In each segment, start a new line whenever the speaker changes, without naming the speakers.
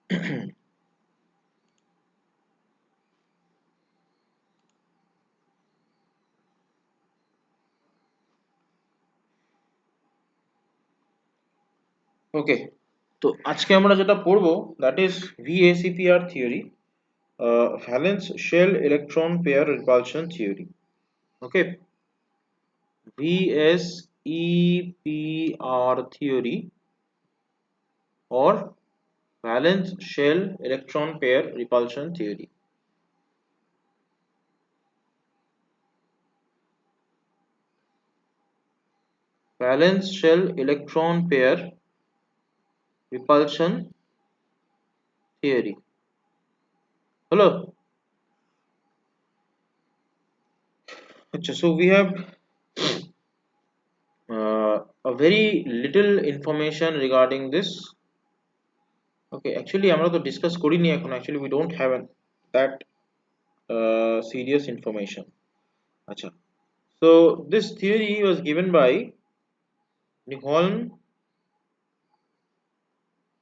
ওকে, তো আজকে আমরা যেটা পড়বো that is VSEPR theory, valence shell electron pair repulsion theory. Okay, VSEPR theory or valence shell electron pair repulsion theory. Valence shell electron pair repulsion theory. Hello. So we have a very little information regarding this. Okay, actually আমরা তো discuss করিনি এখন, actually we don't have that serious information. আচ্ছা, so this theory was given by Niholm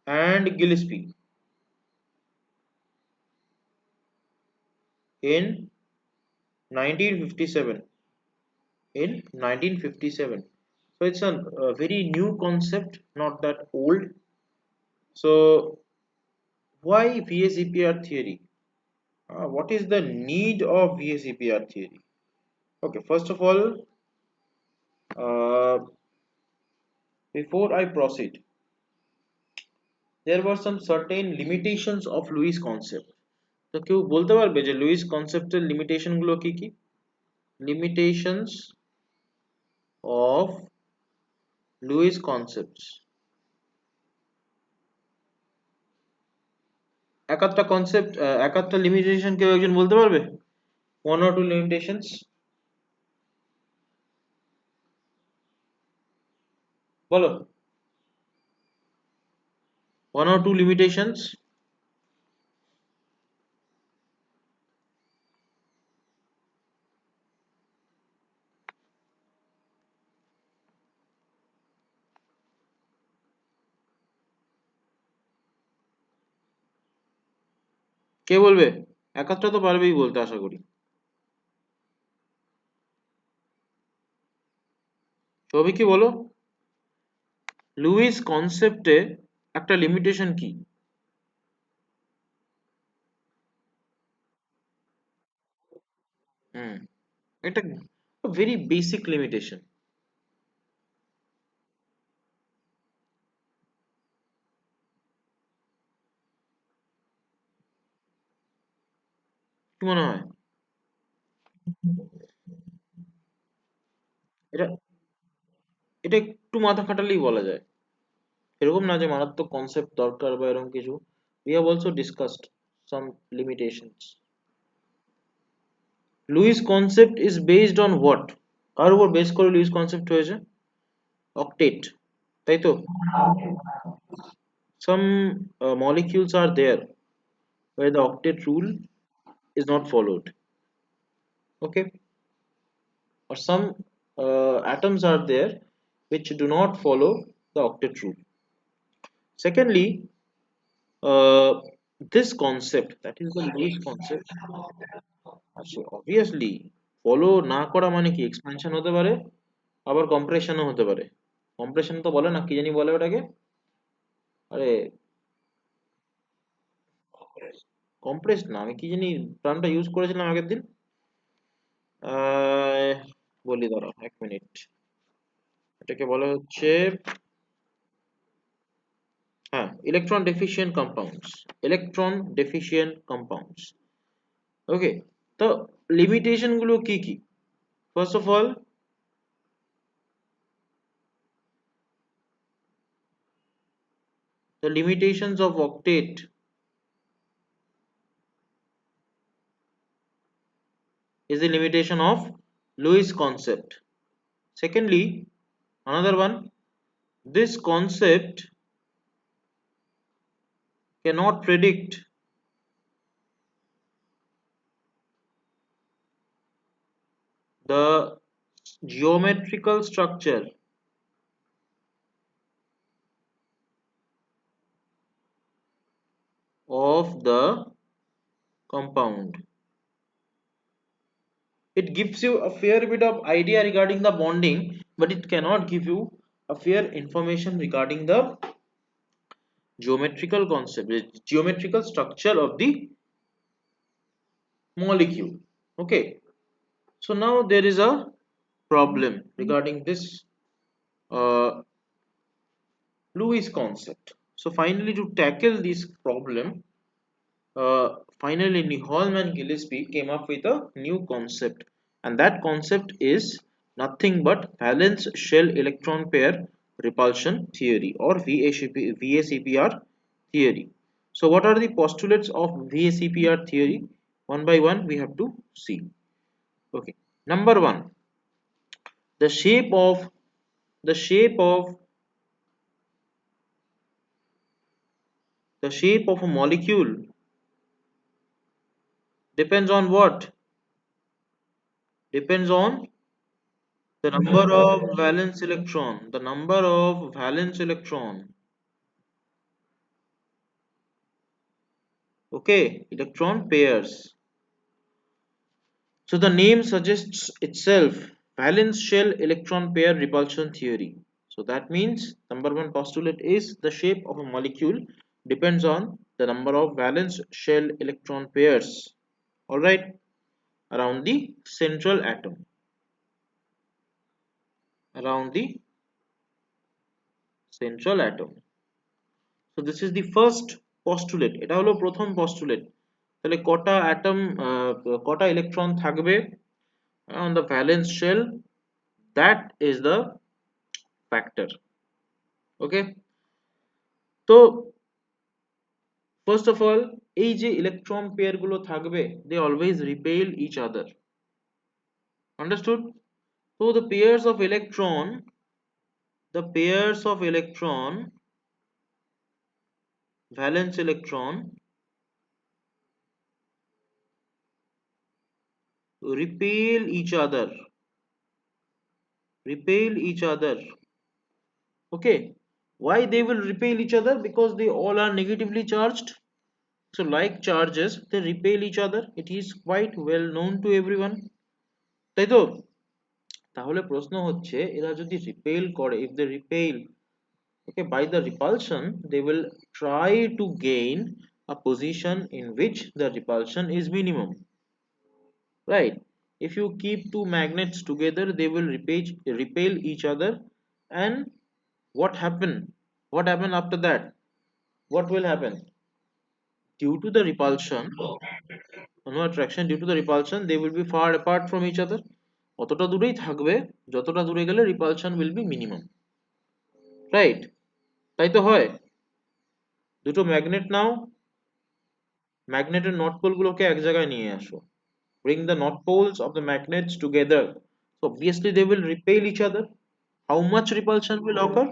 and Gillespie in 1957. In 1957. So it's a very new concept, not that old. So why VSEPR theory? What is the need of VSEPR theory? Okay, first of all, uh, before I proceed, there were some certain limitations of Lewis concept. তো কেউ বলতে পারবে যে Luis কনসেপ্টের limitation গুলো কি কি? Limitations of Luis concepts. এক আধটা concept, এক আধটা লিমিটেশন কেউ একজন বলতে পারবে? One or two limitations? বলো, one or two limitations? কে বলবে? এক আধটা তো পারবেই বলতে আশা করি। সবই কি বলো, লুইস কনসেপ্টে একটা লিমিটেশন কি? হুম, এটা ভেরি বেসিক লিমিটেশন। কি মনে হয়? এটা এটা একটু মাথা খাটালেই বলা যায়, এরকম না যে মারাত্মক কনসেপ্ট দরকার বা এরকম কিছু। We have also discussed some limitations. Lewis concept is based on what? কার উপর বেস করে লুইস কনসেপ্ট হয়েছে? অক্টেট, তাই তো? Some molecules are there where the octet rule is not followed. Okay, or some atoms are there which do not follow the octet rule. Secondly, uh, this concept, that is the Lewis concept, so obviously follow না করা মানে কি expansion হতে পারে, আবার কম্প্রেশনও হতে পারে। Compression তো বলে না, কি জানি বলে ওটাকে, আরে কম্প্রেস না, আমি কি জানি টার্মটা ইউজ করেছিলাম আগের দিন, আহ, বলি দাঁড়াও এক মিনিট। এটাকে বলা হচ্ছে, হ্যাঁ, electron deficient compounds. Electron deficient compounds. Okay, তো লিমিটেশন গুলো কি কি? First of all, the limitations of octet is the limitation of Lewis concept. Secondly, another one, this concept cannot predict the geometrical structure of the compound. It gives you a fair bit of idea regarding the bonding, but it cannot give you a fair information regarding the geometrical concept, the geometrical structure of the molecule. Okay, so now there is a problem regarding this Lewis concept. So finally, to tackle this problem, finally Niholm and Gillespie came up with a new concept, and that concept is nothing but valence shell electron pair repulsion theory, or VSEPR theory. So what are the postulates of VSEPR theory? One by one we have to see. Okay, number one, the shape of the shape of the shape of a molecule depends on what? Depends on the number of valence electron. The number of valence electron. Okay, electron pairs. So the name suggests itself, valence shell electron pair repulsion theory. So that means number one postulate is the shape of a molecule depends on the number of valence shell electron pairs. All right, around the central atom. Around the central atom. So this is the first postulate. এটা হলো প্রথম postulate. তাহলে কটা atom কটা electron থাকবে on the valence shell, that is the factor. Okay, তো first of all এই যে electron pair গুলো থাকবে, they always repel each other. Understood? So the pairs of electron, valence electron repel each other. Repel each other. Okay, why they will repel each other? Because they all are negatively charged. So like charges, they repel each other. It is quite well known to everyone. তাই তো? তাহলে প্রশ্ন হচ্ছে এরা যদি repel করে, if they repel, okay, by the repulsion they will try to gain a position in which the repulsion is minimum, right? If you keep two magnets together, they will repel each other, and what happen after that? What will happen? Due to the repulsion, no attraction, due to the repulsion, they will be far apart from each other. অতটা দূরেই থাকবে যতটা দূরে গেলে repulsion will be minimum, right? তাই তো হয়। দুটো ম্যাগনেট নাও, ম্যাগনেটের নর্থ পোল গুলোকে এক জায়গায় নিয়ে আসো, bring the north poles of the magnets together, so obviously they will repel each other. How much repulsion will occur?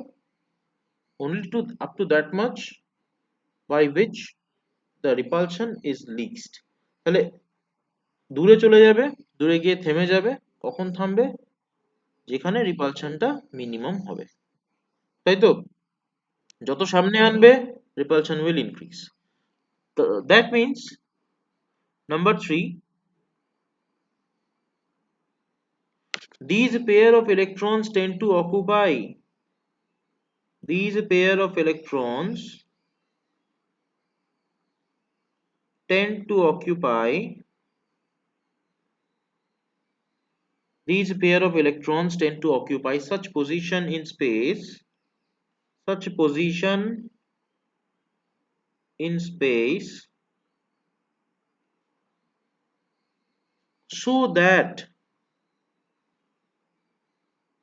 Only to up to that much by which the repulsion is least. তাহলে দূরে চলে যাবে, দূরে গিয়ে থেমে যাবে, কখন থামবে? যেখানে রিপালশনটা মিনিমাম হবে, তাই তো? যত সামনে আনবে repulsion will increase. That means number 3, these pair of electrons tend to occupy these pair of electrons tend to occupy these pair of electrons tend to occupy such position in space, such position in space, so that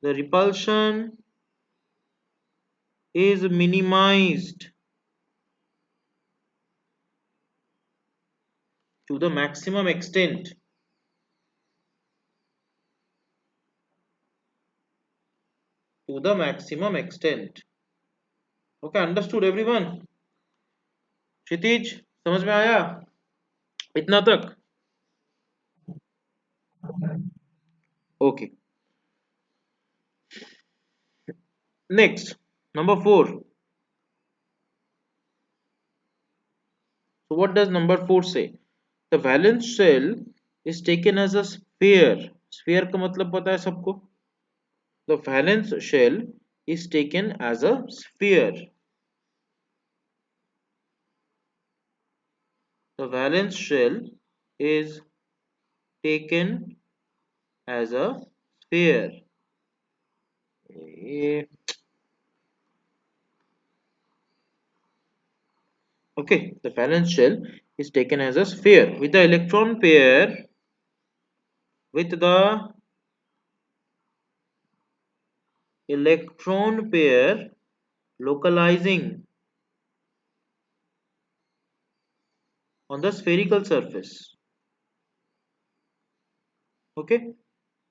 the repulsion is minimized to the maximum extent. To the maximum extent. Okay, understood everyone? क्षितिज समझ में आया इतना तक? Okay, next, number 4. So what does number 4 say? The valence shell is taken as a sphere. Sphere का मतलब पता है सबको? The valence shell is taken as a sphere. The valence shell is taken as a sphere. Eh, Okay, the valence shell is taken as a sphere with the electron pair with the electron pair localizing on the spherical surface. Okay,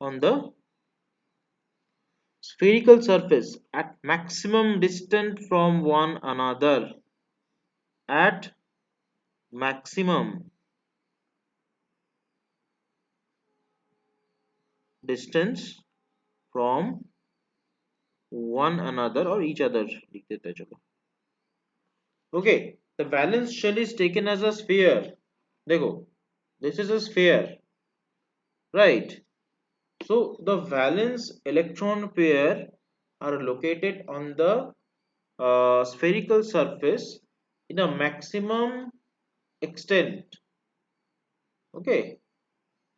on the spherical surface at maximum distance from one another. At maximum distance from one another or each other. लिख देते हैं चलो. Okay, the valence shell is taken as a sphere. देखो, this is a sphere, right? So the valence electron pair are located on the spherical surface in a maximum extent. Okay,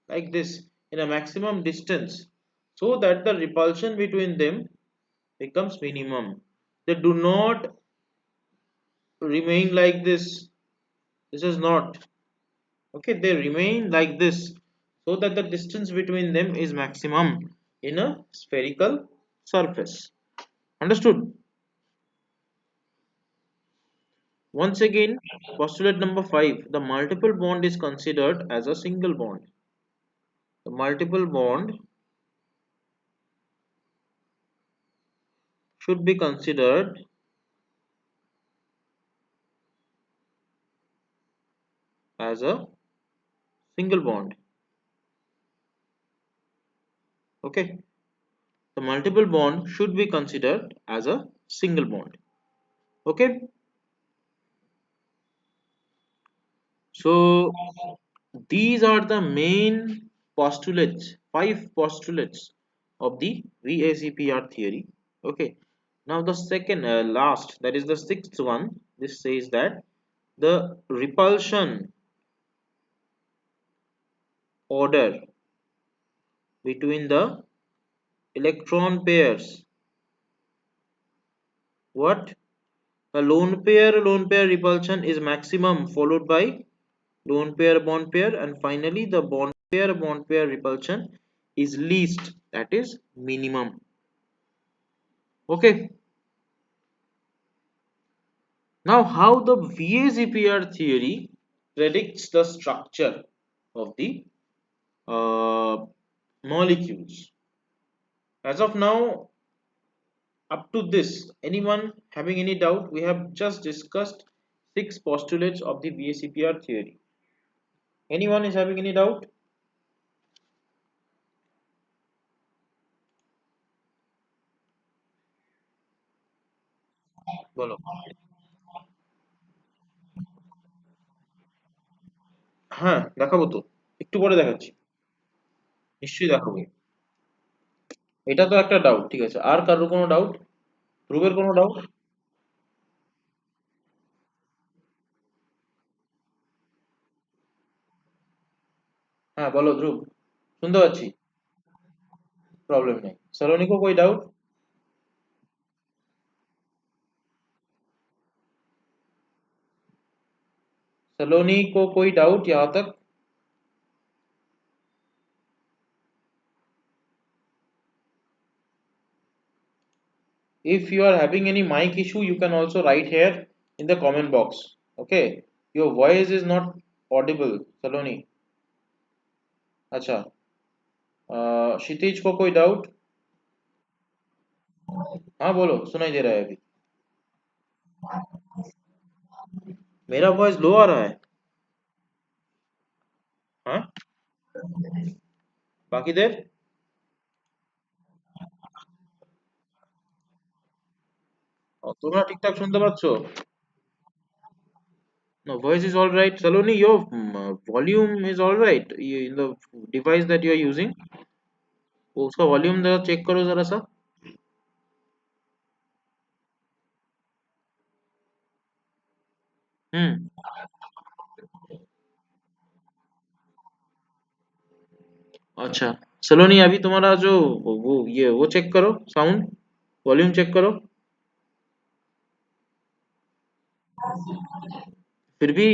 like this, in a maximum distance, so that the repulsion between them becomes minimum. They do not remain like this. This is not. Okay, they remain like this so that the distance between them is maximum in a spherical surface. Understood? Once again, postulate number 5, the multiple bond is considered as a single bond. The multiple bond should be considered as a single bond. Okay, the multiple bond should be considered as a single bond. Okay, so these are the main postulates, 5 postulates of the VACPR theory. Okay, now the second last, that is the sixth one. This says that the repulsion order between the electron pairs. What? A lone pair repulsion is maximum, followed by lone pair bond pair, and finally the bond pair repulsion is least, that is minimum. Okay, now how the VACPR theory predicts the structure of the uh, molecules. As of now, up to this, anyone having any doubt? We have just discussed 6 postulates of the VACPR theory. Anyone is having any doubt? বলো। হ্যাঁ, দেখাবো তো, একটু পরে দেখাচ্ছি। নিশ্চয়ই দেখাবো। এটা তো একটা ডাউট, ঠিক আছে। আর কারোর কোনো ডাউট? ধ্রুবের কোনো ডাউট? হ্যাঁ বলো ধ্রুব, শুনতে পাচ্ছি, प्रॉब्लम नहीं। सलोनी को कोई डाउट? सलोनी को कोई डाउट यहाँ तक? If you are having any mic issue, you can also write here in the comment box. Okay, your voice is not audible, Saloni. अच्छा, क्षितिज को कोई डाउट? हाँ बोलो, सुनाई दे रहा है अभी। मेरा वॉइस लो आ रहा है? हाँ, बाकी देर? তোমরা ঠিকঠাক শুনতে পাচ্ছ? No, voice is all right. Saloni, your volume is all right. In the device that you are using, वो उसका वॉल्यूम जरा चेक करो जरा सा. हम्म. अच्छा. सलोनी अभी तुम्हारा जो वो ये वो चेक करो साउंड वॉल्यूम चेक करो. फिर भी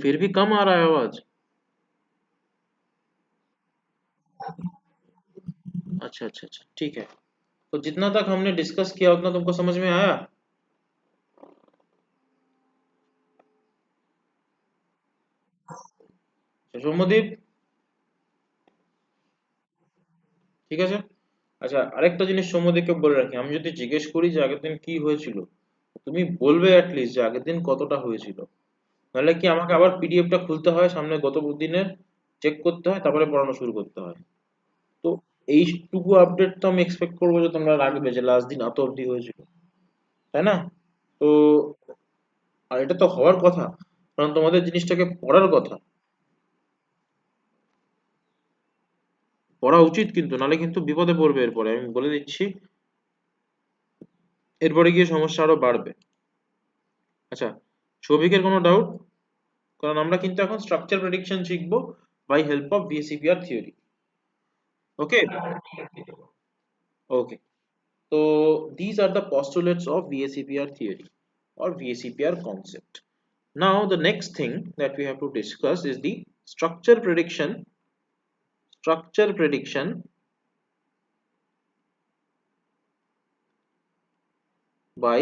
फिर भी कम आ रहा है आवाज. अच्छा अच्छा अच्छा ठीक है. तो जितना तक हमने डिस्कस किया उतना तुमको समझ में आया. সৌম্যদীপ ঠিক আছে. আচ্ছা আরেকটা জিনিস সৌম্যদীপকে বলে রাখি আমি যদি জিজ্ঞেস করি যে আগের দিন কি হয়েছিল তুমি বলবে অ্যাটলিস্ট যে আগের দিন কতটা হয়েছিল. নাহলে কি আমাকে আবার পিডিএফটা খুলতে হয় সামনে গত দিনের চেক করতে হয় তারপরে পড়ানো শুরু করতে হয়. তো এইটুকু আপডেট তো আমি এক্সপেক্ট করবো যে তোমরা রাখবে যে লাস্ট দিন এত অবধি হয়েছিল. তাই না? তো আর এটা তো হওয়ার কথা কারণ তোমাদের জিনিসটাকে পড়ার কথা. পড়া উচিত কিন্তু নাহলে কিন্তু বিপদে পড়বে এরপরে আমি বলে দিচ্ছি. এরপরে গিয়ে সমস্যা আরো বাড়বে. আচ্ছা. সৌভিকের কোনো ডাউট? কারণ আমরা কিন্তু এখন স্ট্রাকচার প্রেডিকশন শিখবো by help of VSEPR theory. Okay. Okay. So these are the postulates of VSEPR theory or VSEPR concept. Now the next thing that we have to discuss is the structure prediction by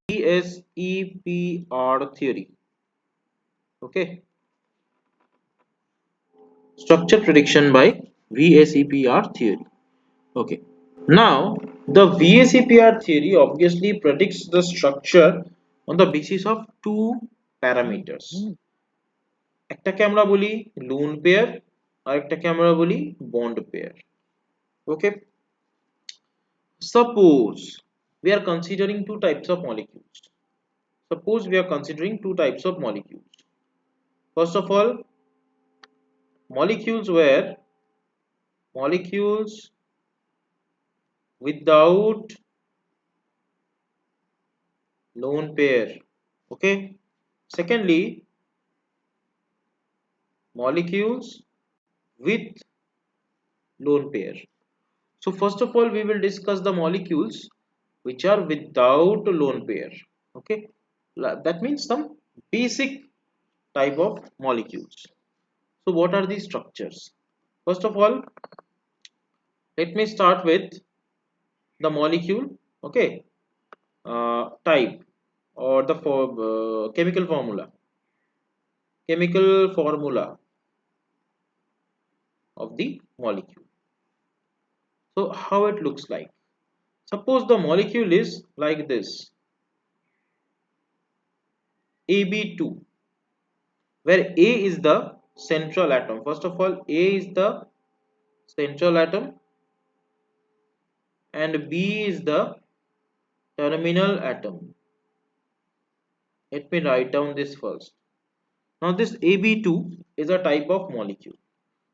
VSEPR theory. Okay, structure prediction by VSEPR theory. Okay. Now the VSEPR theory obviously predicts the structure on the basis of two parameters. একটাকে আমরা বলি lone pair আর একটাকে আমরা বলি bond pair. Okay. suppose we are considering two types of molecules. Suppose we are considering two types of molecules. First of all, molecules where molecules without lone pair. Okay. Secondly, molecules with lone pair. So first of all, we will discuss the molecules which are without lone pair. Okay, that means some basic type of molecules. So what are these structures? First of all, let me start with the molecule. Okay, type or the chemical formula of the molecule. So how it looks like? Suppose the molecule is like this, AB2, where A is the central atom. First of all, A is the central atom and B is the terminal atom. Let me write down this first. Now this AB2 is a type of molecule.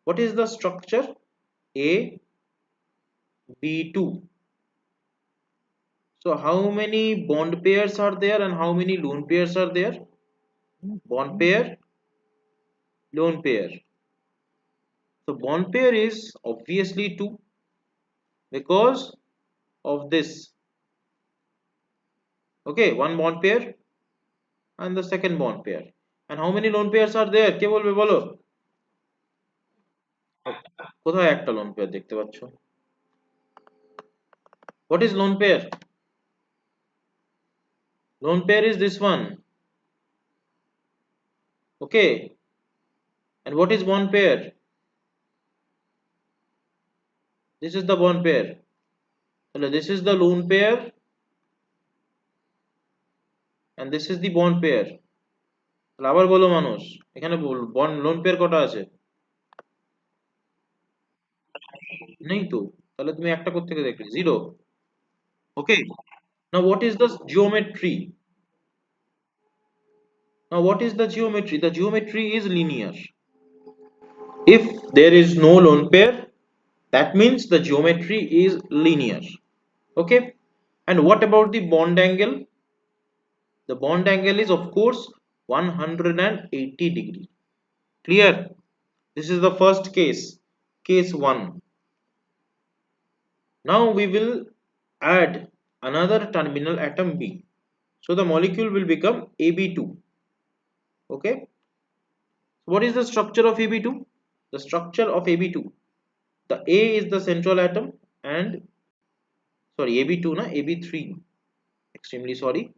What is the structure? AB2. So how many bond pairs are there and how many lone pairs are there? Bond pair, lone pair. So bond pair is obviously 2 because of this. Okay, one bond pair and the second bond pair. And how many lone pairs are there? কে বলবে বলো? কোথায় একটা lone pair দেখতে পাচ্ছ? What is lone pair? Lone pair is this one. Okay. And what is bond pair? This is the bond pair. So this is the lone pair and this is the bond pair. তাহলে আবার বলো মানুষ এখানে bond lone pair কটা আছে? নেই তো. তাহলে তুমি একটা কোথা থেকে দেখলে? Zero. Okay. Now what is the geometry? Now what is the geometry? The geometry is linear. If there is no lone pair, that means the geometry is linear. Okay. And what about the bond angle? The bond angle is of course 180 degree. Clear? This is the first case, case 1. Now we will add another terminal atom B. So the molecule will become AB2. Okay. What is the structure of AB2? The structure of AB2. The A is the central atom and sorry AB2 na AB3. Extremely sorry.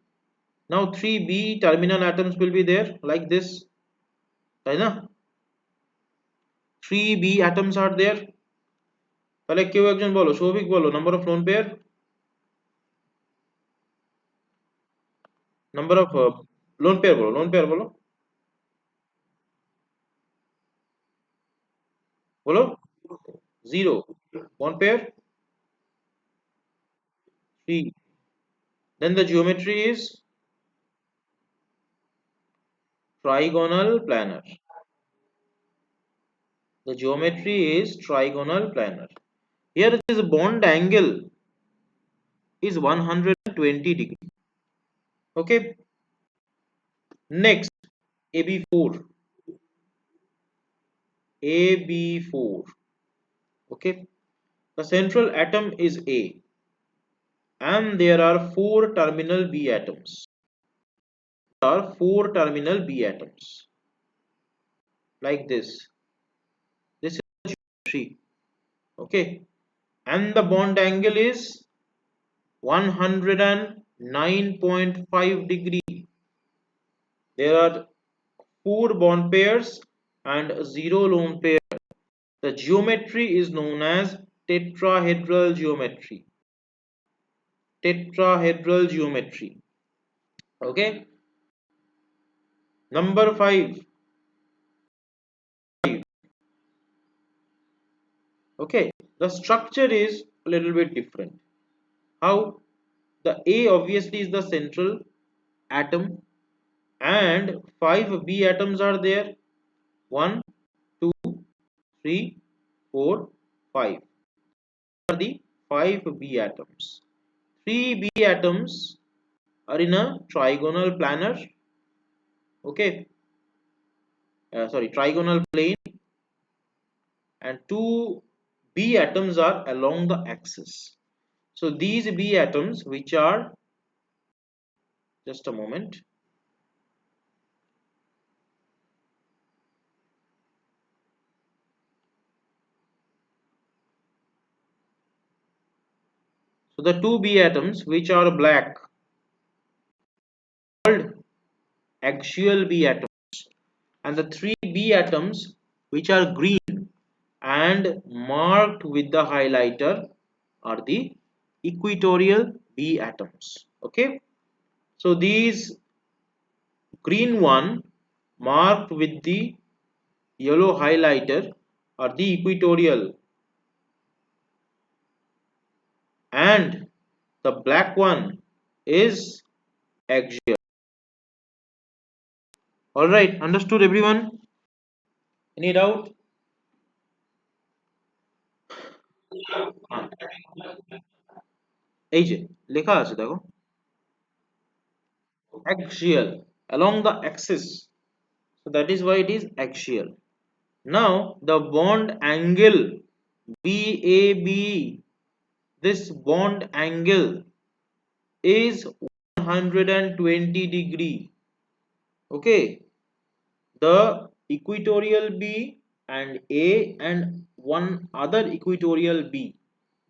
Now 3B terminal atoms will be there like this. Right na? 3B atoms are there. তাহলে কেউ একজন বলো, সৌভিক বলো, number of lone pair, number of lone pair বলো, lone pair বলো, বলো, 0. One pair, 3. Then the geometry is trigonal planar. The geometry is trigonal planar. Here it is bond angle is 120 degree. Okay. Next, AB4. AB4. Okay. The central atom is A and there are 4 terminal B atoms. There are 4 terminal B atoms like this. This is the geometry. Okay. And the bond angle is 109.5 degree. There are 4 bond pairs and 0 lone pair. The geometry is known as tetrahedral geometry. Tetrahedral geometry. Okay. Number 5. Okay. The structure is a little bit different. How? The A obviously is the central atom and 5 B atoms are there. 1, 2, 3, 4, 5 are the 5 B atoms. 3 B atoms are in a trigonal planar, okay, sorry, trigonal plane, and 2 B atoms are along the axis. So these B atoms, which are, just a moment, so the 2 B atoms which are black called axial B atoms, and the 3 B atoms which are green and marked with the highlighter are the equatorial B atoms. Okay, so these green one marked with the yellow highlighter are the equatorial, and the black one is axial. All right, understood everyone? Any doubt? এই যে লেখা আছে দেখো, axial, along the axis, so that is why it is axial. Now the bond angle BAB, this bond angle is 120 degree. Okay, the equatorial B and A and one other equatorial B,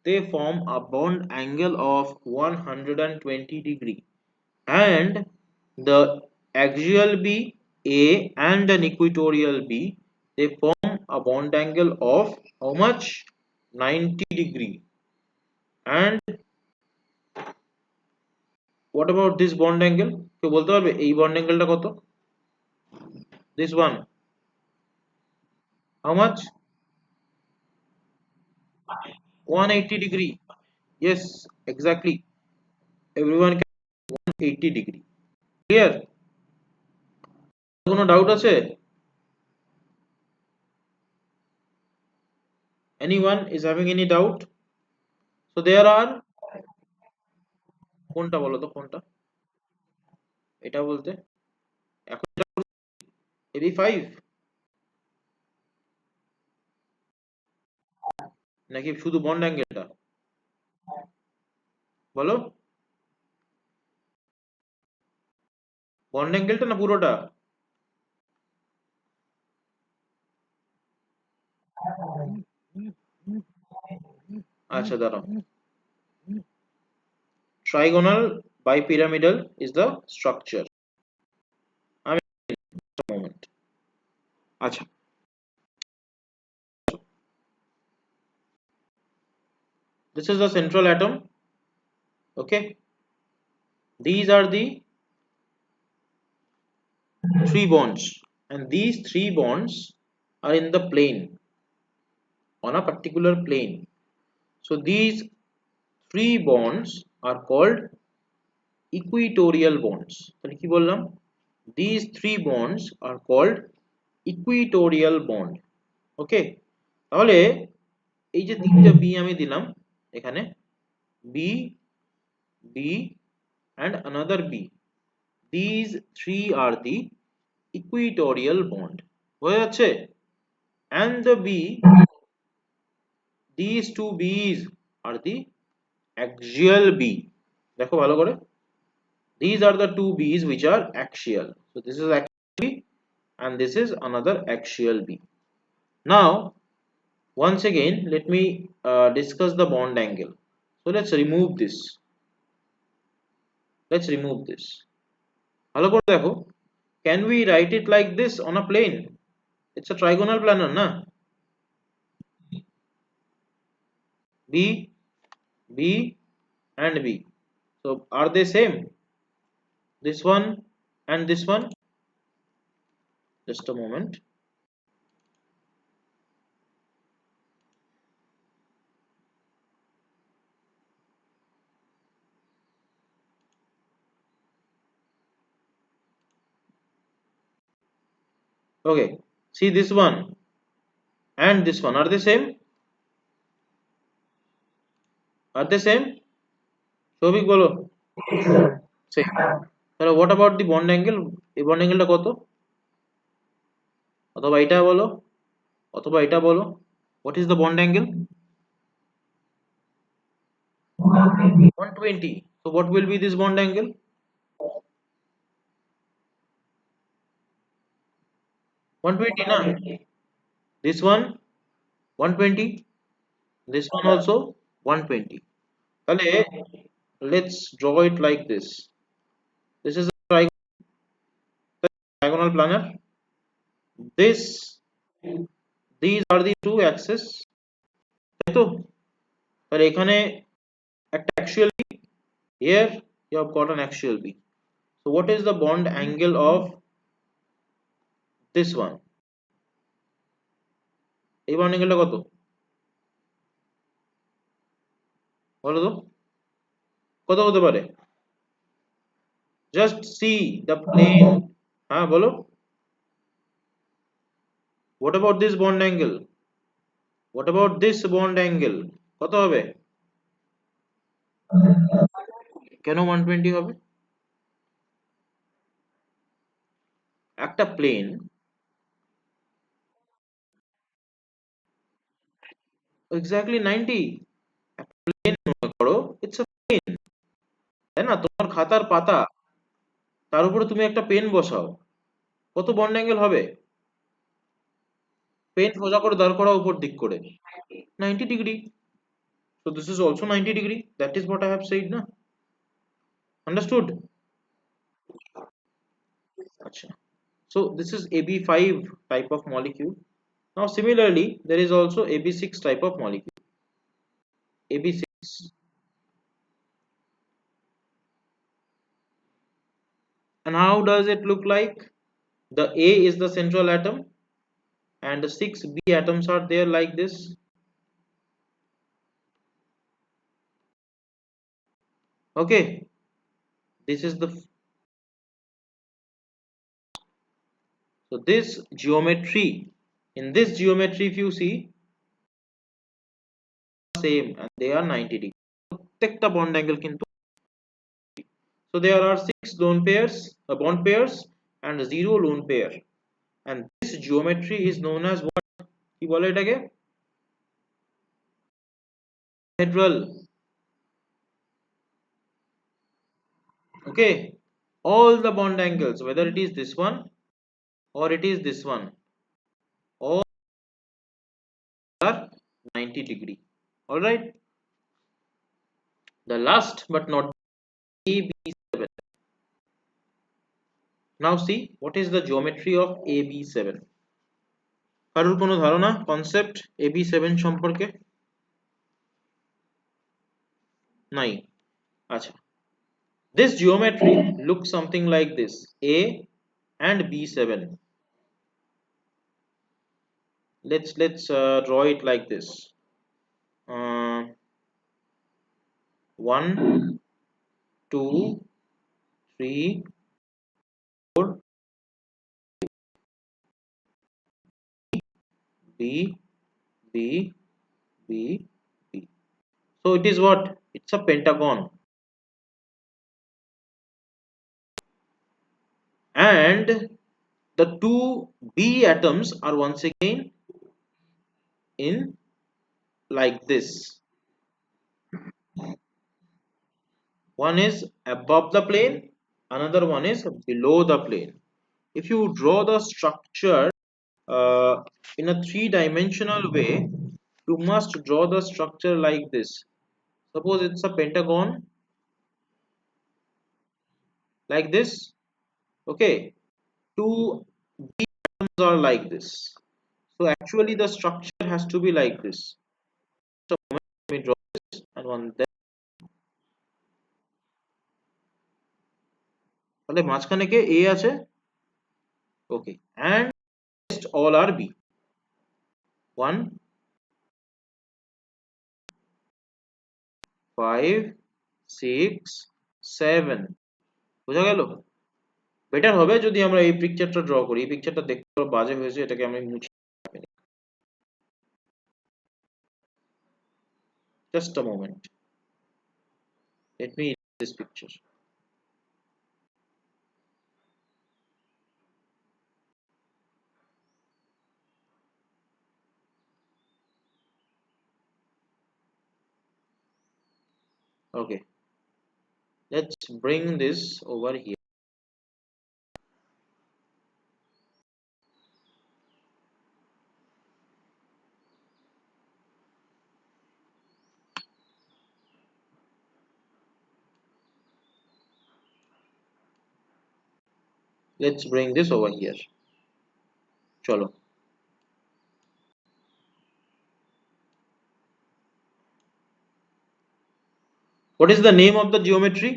they form a bond angle of 120 degree, and the axial B, A and an equatorial B, they form a bond angle of how much? 90 degree. And what about this bond angle? কেউ বলতে পারবে এই bond angle টা কত? This one, how much? 180 degree. Yes, exactly, everyone can 180 degree. Clear? কোনো doubt আছে? Anyone is having any doubt? So there are, কোনটা বলো তো, কোনটা এটা বলতে, এখন AB5 নাকি শুধু বন্ড অ্যাঙ্গেলটা বলো, বন্ড অ্যাঙ্গেলটা না পুরোটা? আচ্ছা দাঁড়াও, trigonal bipyramidal is the structure. আমি moment. আচ্ছা, this is the central atom. Okay, these are the three bonds, and these three bonds are in the plane, on a particular plane. So these three bonds are called equatorial bonds. তাহলে কি বললাম? These three bonds are called equatorial bond. ওকে, তাহলে এই যে তিনটা B আমি দিলাম এখানে, B, B and another b, these three are the equatorial bond. বোঝা যাচ্ছে? And the b, these two b's are the axial b. দেখো ভালো করে, these are the two b's which are axial. So this is axial b and this is another axial b. Now once again let me discuss the bond angle. So let's remove this. ভালো করে দেখো, can we write it like this on a plane? It's a trigonal planar na, b, b and b. So are they same, this one and this one? Just a moment. Okay, see this one and this one, are they same? Are they same? Souvik বলো, same. তাহলে what about the bond angle? এই bond angle টা কত? অথবা এটা বলো, অথবা এটা বলো, what is the bond angle? 120. So what will be this bond angle? 120 na, this one 120, this one also 120. তাহলে let's draw it like this. This is a trigonal planar. This, these are the two axes, তাই তো? তাহলে এখানে একটা axial b, here you have got an axial b. So what is the bond angle of this one? এই bond angle টা কত বলো তো, কত হতে পারে? Just see the plane. হ্যাঁ বলো, what about this bond angle? What about this bond angle? কত হবে? কেন 120 হবে? একটা প্লেন, এক্স্যাক্টলি 90, প্লেন মনে করো, ইটস আ প্লেন, তাই না? তোমার খাতার পাতা, তার উপরে তুমি একটা পেন বসাও, কত বন্ড অ্যাঙ্গেল হবে? পেন সোজা করে দাঁড় করা উপর দিক করে, 90 degree. So this is also 90 degree. That is what I have said na. Understood? Acha. So this is AB5 type of molecule. Now similarly there is also AB6 type of molecule. AB6, and how does it look like? The A is the central atom and the 6 B atoms are there like this. Okay, this is the So this geometry, in this geometry, if you see, same and they are 90 degrees. প্রত্যেকটা bond angle কিন্তু, so there are 6 lone pairs, bond pairs and 0 lone pair, and this geometry is known as what? কি বলে এটাকে? Hedral. Okay, all the bond angles, whether it is this one or it is this one, all are 90 degree. All right, the last but not AB7. Now see what is the geometry of AB7. কারোর কোনো ধারণা concept AB7 সম্পর্কে? নাই। আচ্ছা, this geometry looks something like this: A and B7. Let's draw it like this. 1 2 3 4, B B B B. So it is what? It's a pentagon, and the two B atoms are once again in like this. One is above the plane, another one is below the plane. If you draw the structure uh, in a three-dimensional way, you must draw the structure like this. Suppose it's a pentagon like this. Okay, two B atoms are like this. So actually the structure has to be like this. So let me draw this and one there. তাহলে মাঝখানে কে A আছে? Okay, and rest all are B. 1 5 6 7. বোঝা গেল? Better হবে যদি আমরা এই পিকচারটা ড্র করি। এই পিকচারটা দেখতে বাজে হয়েছে, এটাকে আমি মুছি। Just a moment. Let me erase this picture. Okay, let's bring this over here. Let's bring this over here. Chalo. What is the name of the geometry?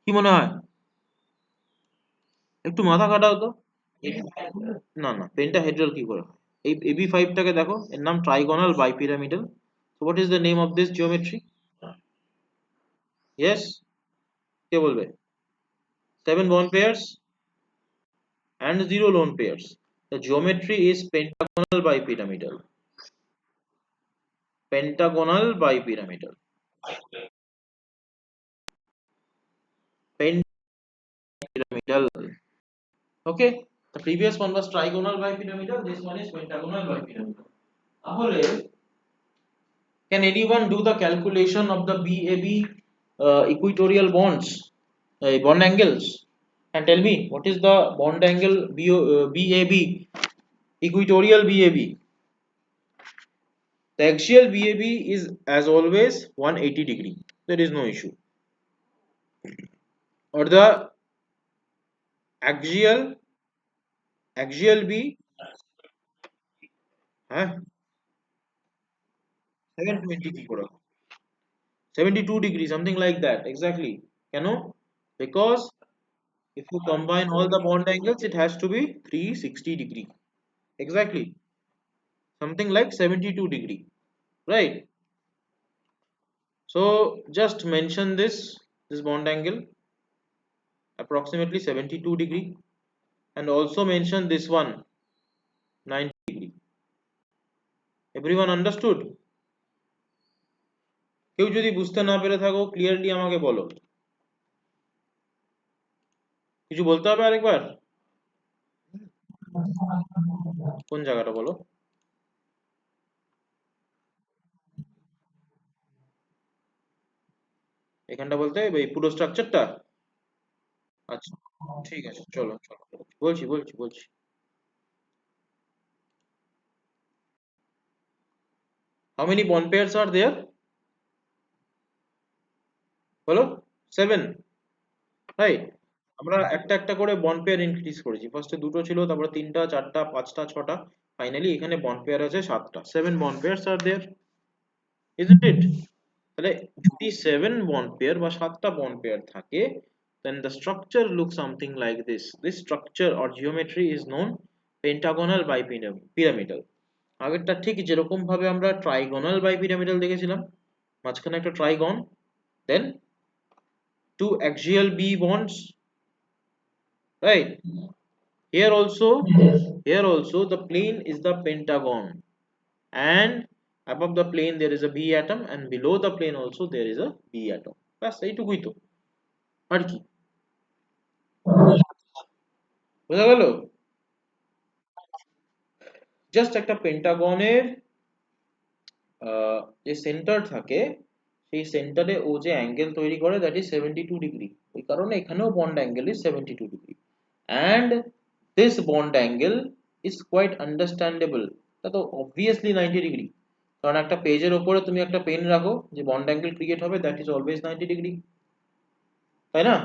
কি মনে হয়? একটু মাথা খাটাও তো। না না, পেন্টাহেড্রাল কি করে হয়? এই AB5 টাকে দেখো, এর নাম trigonal bipyramidal. So what is the name of this geometry? Yes, কে বলবে? 7 bond pairs and 0 lone pairs. The geometry is pentagonal bipyramidal. Pentagonal bipyramidal. Pentagonal. Okay, the previous one was trigonal bipyramidal, this one is pentagonal bipyramidal. তাহলে can anyone do the calculation of the BAB equatorial bonds, bond angles, and tell me what is the bond angle BAB, equatorial BAB? The axial BAB is as always 180 degree, there is no issue. Or the axial B, 720 কি করে, 72 degree, something like that, exactly. কেন? Because if you combine all the bond angles, it has to be 360 degree, exactly, something like 72 degree, right? So just mention this bond angle approximately 72 degree. and also mention this one 90 degree. Everyone understood? কেউ যদি বুঝতে না পেরে থাকো clearly আমাকে বলো, কিছু বলতে হবে আরেকবার? কোন জায়গাটা বলো? এখানটা বলতে এই পুরো স্ট্রাকচারটা? আচ্ছা ঠিক আছে, চলো চলো বলছি বলছি বলছি। How many bond pairs are there? বলো। 7, রাইট? আমরা একটা একটা করে বন্ড পেয়ার ইনক্রিজ করেছি, ফার্স্টে দুটো ছিল, তারপরে তিনটা, চারটা, পাঁচটা, ছটা, ফাইনালি এখানে বন্ড পেয়ার আছে 7টা। 7 বন্ড পেয়ারস আর देयर, isn't it? তাহলে যদি 7 বন্ড পেয়ার বা 7টা বন্ড পেয়ার থাকে, then the structure looks something like this. This structure or geometry is known pentagonal bipyramidal. আগেরটা ঠিক যেরকম ভাবে আমরা ট্রাইগোনাল বাইপিরামিডাল দেখেছিলাম, মাঝখানে একটা ট্রাইগন, দেন two axial b bonds, right? Here also the plane is the pentagon, and above the plane there is a b atom, and below the plane also there is a b atom. ব্যাস এইটুকুই তো, আর কি? বোঝা গেল? Just একটা পেন্টাগনের যে centre থাকে, সেই সেন্টারে ও যে অ্যাঙ্গেল তৈরি করে, দ্যাট ইজ 72 ডিগ্রি। ওই কারণে এখানেও bond angle is 72 degree, and this bond angle is quite understandable. তা তো অবভিয়াসলি 90 ডিগ্রি, কারণ একটা পেজের ওপরে তুমি একটা পেন রাখো, যে বন্ড অ্যাঙ্গেল ক্রিয়েট হবে, দ্যাট ইজ অলওয়েজ 90 ডিগ্রি, তাই না?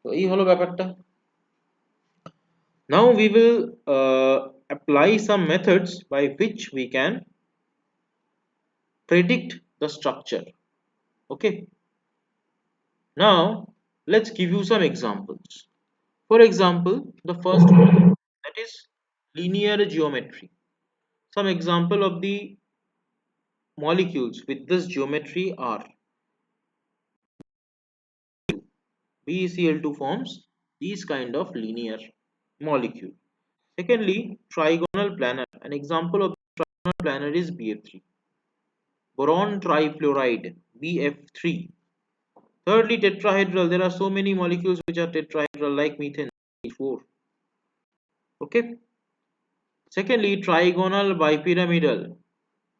তো এই হলো ব্যাপারটা। Now we will apply some methods by which we can predict the structure. Okay, now let's give you some examples. For example, the first one, that is linear geometry. Some example of the molecules with this geometry are BeCl2 forms these kind of linear molecule. Secondly, trigonal planar. An example of trigonal planar is BF3. Boron trifluoride, BF3. Thirdly, tetrahedral. There are so many molecules which are tetrahedral, like methane, 4. Okay. Secondly, trigonal bipyramidal.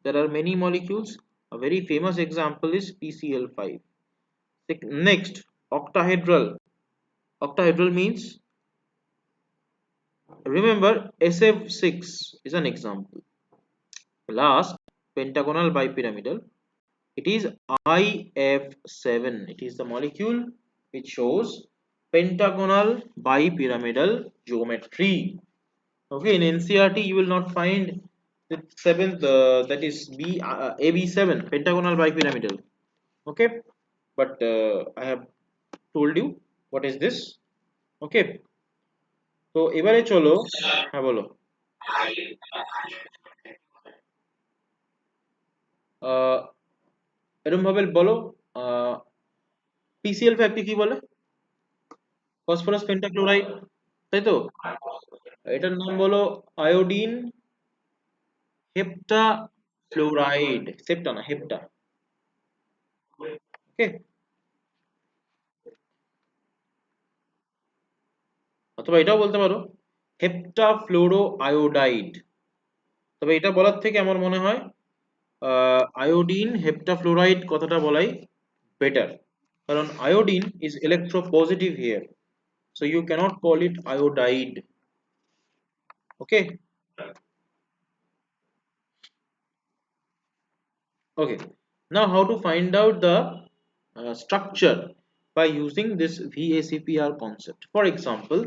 There are many molecules. A very famous example is PCl5. Next, octahedral. Octahedral means, remember, SF6 is an example. Last, pentagonal bipyramidal. It is IF7. It is the molecule which shows pentagonal bipyramidal geometry. Okay, in NCERT you will not find the seventh, that is AB7, pentagonal bipyramidal. Okay, but I have told you what is this. Okay, তো এবারে চলো, হ্যাঁ বলো। এরকম ভাবে বলো, PCl5 কে কি বলে? ফসফরাস পেন্টাক্লোরাইড, তাই তো? এটার নাম বলো আয়োডিন হেপ্টাফ্লোরাইড, সেপ্টা না, হেপ্টা। ওকে, অথবা এটাও বলতে পারো হেপ্টাফ্লোরো আয়োডাইড। তবে এটা বলার থেকে আমার মনে হয় আয়োডিন হেপ্টাফ্লোরাইড কথাটা বলাই বেটার, কারণ iodine is electropositive here, so you cannot call it iodide. Okay, okay, now how to find out the structure by using this VACPR concept. For example,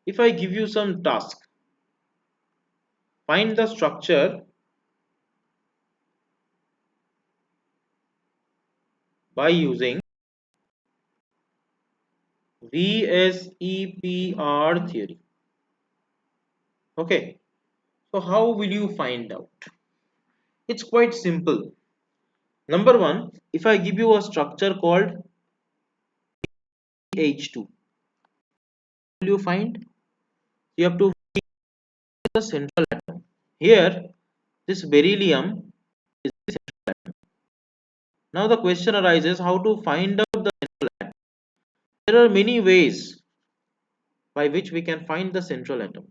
if I give you some task, find the structure by using VSEPR theory. Okay, so how will you find out? It's quite simple. Number one, if I give you a structure called H2, will you find? You have to find the central atom. Here, this beryllium is the central atom. Now the question arises how to find out the central atom. There are many ways by which we can find the central atom.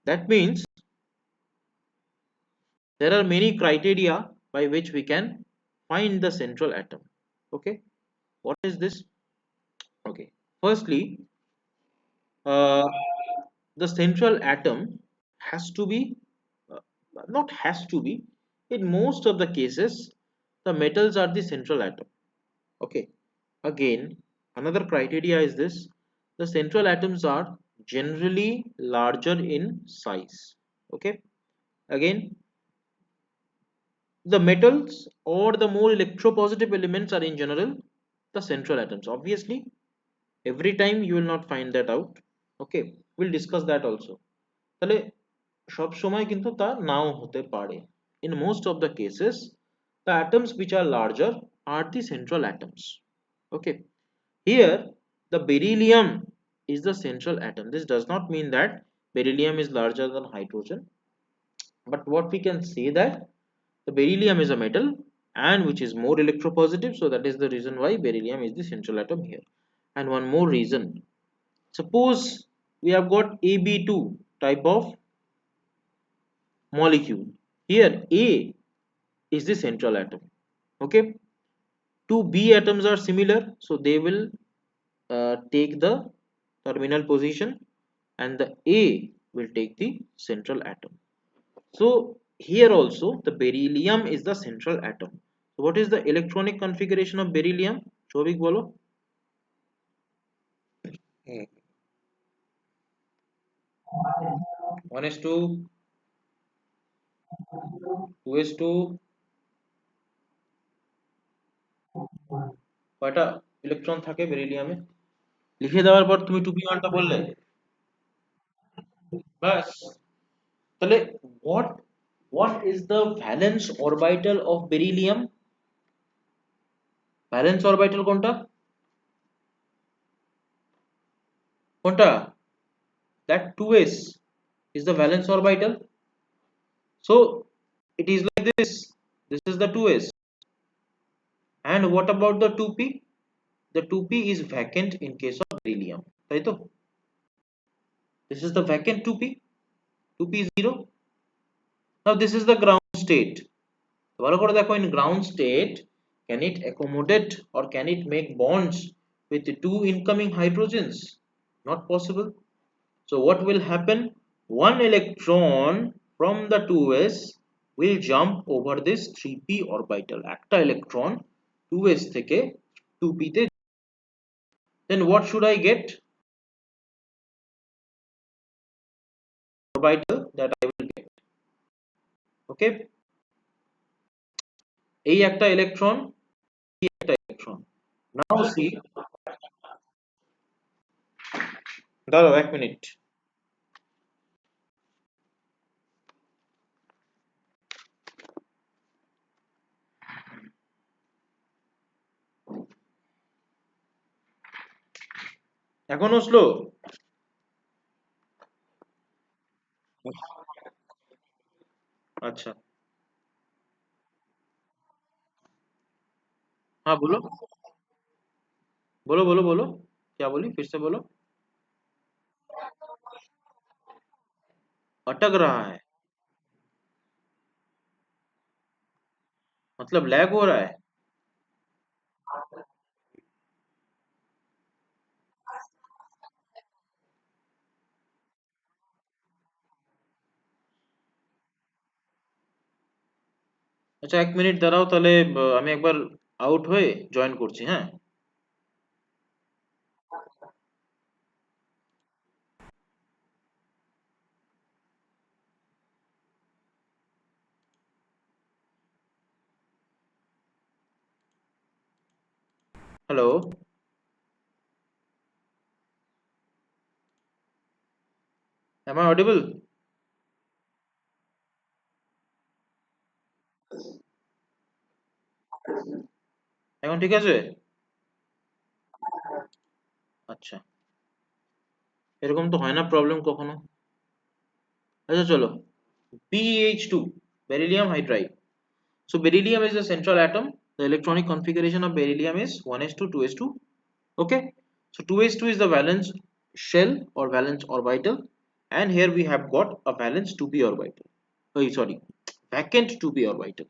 That means there are many criteria by which we can find the central atom. Okay, what is this? Okay, firstly, uh, the central atom has to be, uh, not has to be, in most of the cases, the metals are the central atom. Okay, again, another criteria is this: the central atoms are generally larger in size. Okay, again, the metals or the more electropositive elements are in general the central atoms. Obviously, every time you will not find that out. Okay, we'll discuss that also. তাহলে সব সময় কিন্তু তা নাও হতে পারে. In most of the cases, the atoms which are larger are the central atoms. Okay, here the beryllium is the central atom. This does not mean that beryllium is larger than hydrogen, but what we can say that the beryllium is a metal and which is more electropositive, so that is the reason why beryllium is the central atom here. And one more reason, suppose we have got AB2 type of molecule. Here A is the central atom. Okay, two B atoms are similar, so they will take the terminal position and the A will take the central atom. So here also the beryllium is the central atom. So what is the electronic configuration of beryllium? Shobik bolo. 1s2, 2s2, কয়টা electron থাকে বেরিলিয়ামে? লিখে দেওয়ার পর তুমি 2p1টা বললে বাস। তাহলে what what is the valence orbital of beryllium? valence orbital কোনটা? কোনটা? That 2s is the valence orbital. So it is like this. This is the 2s. And what about the 2p? The 2p is vacant in case of beryllium. তাই তো? This is the vacant 2p. 2p is 0. Now this is the ground state. ভালো করে দেখো, in ground state, can it accommodate or can it make bonds with the two incoming hydrogens? Not possible. So what will happen? One electron from the 2s will jump over this 3p orbital. একটা electron 2s থেকে 2p তে. Then what should I get? Orbital that I will get. Okay, এই একটা electron, এই একটা electron. Now see, দাঁড়াও এক minute. এখনো স্লো? अच्छा, हाँ बोलो, बोलो बोलो बोलो, क्या बोली फिर से बोलो. अटक रहा है मतलब लैग हो रहा है? আচ্ছা এক মিনিট দাঁড়াও, তাহলে আমি একবার আউট হয়ে জয়েন করছি, হ্যাঁ. Hello, am I audible? এখন ঠিক আছে? আচ্ছা, এরকম তো হয় না প্রবলেম কখনো। আচ্ছা চলো, BeH2, beryllium hydride. So beryllium is the central atom. The electronic configuration of beryllium is 1s2 2s2. Okay, so 2s2 is the valence shell or valence orbital, and here we have got a valence 2p orbital. Oh sorry, vacant 2p orbital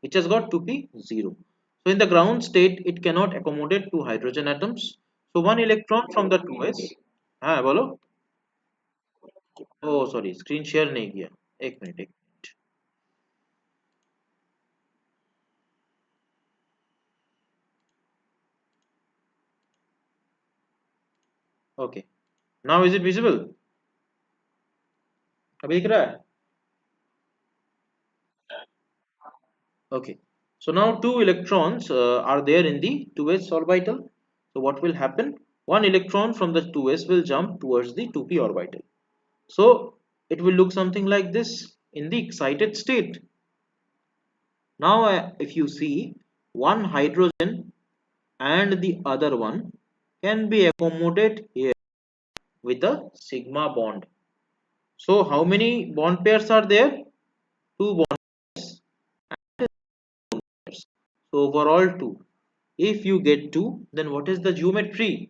which has got 2p 0. So in the ground state it cannot accommodate two hydrogen atoms, so one electron from the 2s, हाँ बोलो, oh sorry screen share नहीं किया, एक minute एक minute, okay, now is it visible? अभी दिख रहा है? Okay, so now two electrons are there in the 2s orbital. So what will happen? One electron from the 2s will jump towards the 2p orbital. So it will look something like this in the excited state. Now if you see, one hydrogen and the other one can be accommodated here with a sigma bond. So how many bond pairs are there? Two bond pairs. So overall two. If you get two, then what is the geometry?